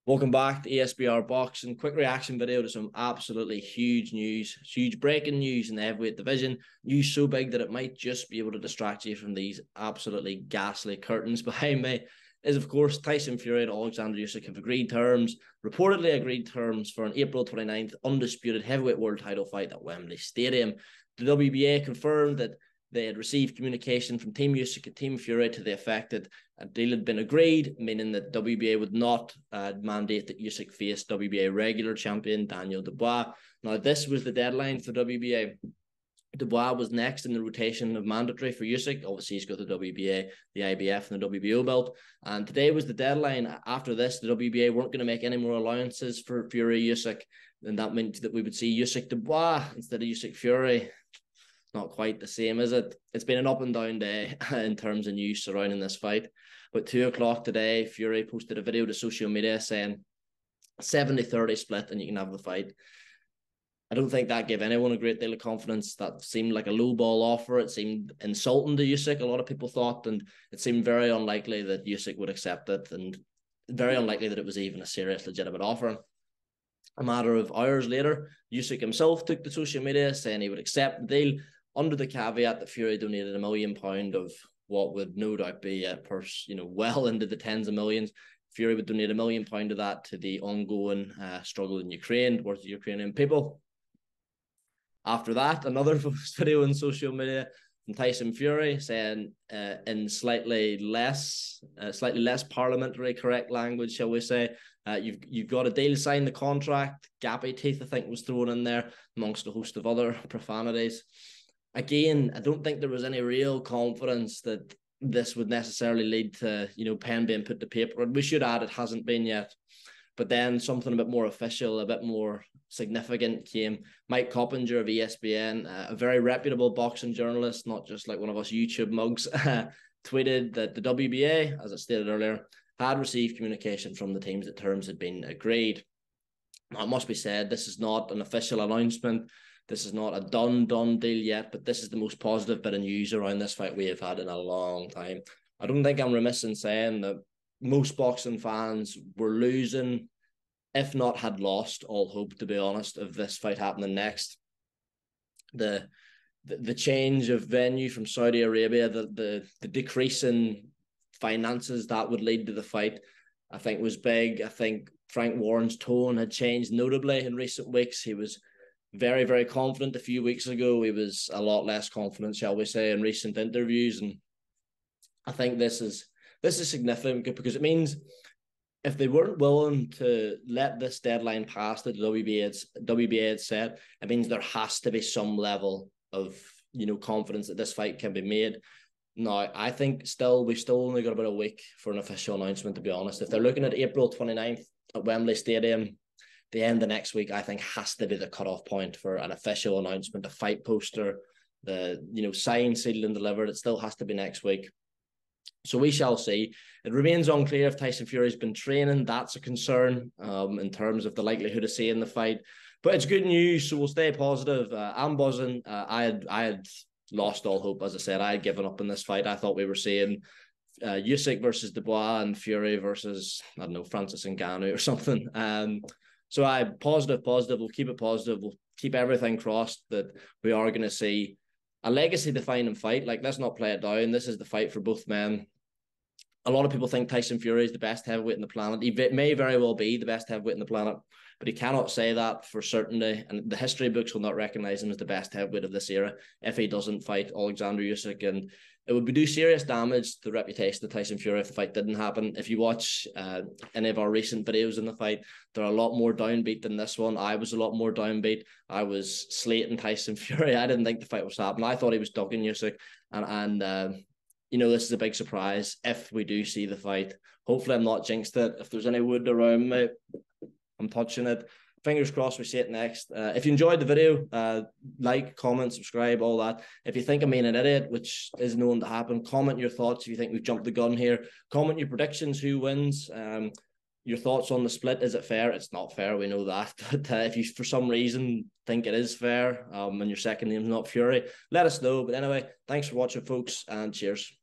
Welcome back to ESBR Boxing. Quick reaction video to some absolutely huge news, huge breaking news in the heavyweight division. News so big that it might just be able to distract you from these absolutely ghastly curtains behind me. Is of course Tyson Fury and Oleksandr Usyk have reportedly agreed terms for an April 29th undisputed heavyweight world title fight at Wembley Stadium. The WBA confirmed that they had received communication from Team Usyk and Team Fury to the effect that a deal had been agreed, meaning that WBA would not mandate that Usyk face WBA regular champion Daniel Dubois. Now, this was the deadline for WBA. Dubois was next in the rotation of mandatory for Usyk. Obviously, he's got the WBA, the IBF, and the WBO belt. And today was the deadline. After this, the WBA weren't going to make any more allowances for Fury Usyk. And that meant that we would see Usyk Dubois instead of Usyk Fury. Not quite the same, is it? It's been an up and down day in terms of news surrounding this fight. But 2 o'clock today, Fury posted a video to social media saying 70-30 split and you can have the fight. I don't think that gave anyone a great deal of confidence. That seemed like a low ball offer. It seemed insulting to Usyk, a lot of people thought, and it seemed very unlikely that Usyk would accept it, and very unlikely that it was even a serious, legitimate offer. A matter of hours later, Usyk himself took to social media saying he would accept the deal, under the caveat that Fury donated £1 million of what would no doubt be a purse, well into the tens of millions. Fury would donate £1 million of that to the ongoing struggle in Ukraine towards the Ukrainian people. After that, another video on social media from Tyson Fury saying in slightly less parliamentary correct language, shall we say, you've got a deal, sign the contract. Gappy teeth, I think, was thrown in there amongst a host of other profanities. Again, I don't think there was any real confidence that this would necessarily lead to, pen being put to paper. And we should add, it hasn't been yet. But then something a bit more official, a bit more significant came. Mike Coppinger of ESPN, a very reputable boxing journalist, not just like one of us YouTube mugs, tweeted that the WBA, as I stated earlier, had received communication from the teams that terms had been agreed. Now, it must be said, this is not an official announcement. This is not a done deal yet, but this is the most positive bit of news around this fight we have had in a long time. I don't think I'm remiss in saying that most boxing fans were losing, if not had lost, all hope, to be honest, of this fight happening next. The change of venue from Saudi Arabia, the decrease in finances that would lead to the fight, I think was big. I think Frank Warren's tone had changed notably in recent weeks. He was very, very confident a few weeks ago. He was a lot less confident, shall we say, in recent interviews. And I think this is significant because it means if they weren't willing to let this deadline pass that the WBA had set, it means there has to be some level of confidence that this fight can be made. Now, I think we've still only got about a week for an official announcement, to be honest. If they're looking at April 29th at Wembley Stadium, the end of next week, I think, has to be the cutoff point for an official announcement, a fight poster, the signed, sealed, and delivered. It still has to be next week. So we shall see. It remains unclear if Tyson Fury's been training. That's a concern in terms of the likelihood of seeing the fight. But it's good news, so we'll stay positive. I'm buzzing. I had lost all hope, as I said. I had given up in this fight. I thought we were seeing Usyk versus Dubois and Fury versus, I don't know, Francis Ngannou or something. So positive. We'll keep it positive. We'll keep everything crossed that we are going to see a legacy-defining fight. Like, let's not play it down. This is the fight for both men. A lot of people think Tyson Fury is the best heavyweight in the planet. He may very well be the best heavyweight in the planet, but he cannot say that for certainty. And the history books will not recognize him as the best heavyweight of this era if he doesn't fight Oleksandr Usyk. And it would do serious damage to the reputation of Tyson Fury if the fight didn't happen. If you watch any of our recent videos in the fight, they're a lot more downbeat than this one. I was a lot more downbeat. I was slating Tyson Fury. I didn't think the fight was happening. I thought he was ducking Usyk. And this is a big surprise if we do see the fight. Hopefully I'm not jinxed it. If there's any wood around me, I'm touching it. Fingers crossed we see it next. If you enjoyed the video, like, comment, subscribe, all that. If you think I'm being an idiot, which is known to happen, comment your thoughts if you think we've jumped the gun here. Comment your predictions, who wins. Your thoughts on the split. Is it fair? It's not fair, we know that. But if you, for some reason, think it is fair and your second name's not Fury, let us know. But anyway, thanks for watching, folks, and cheers.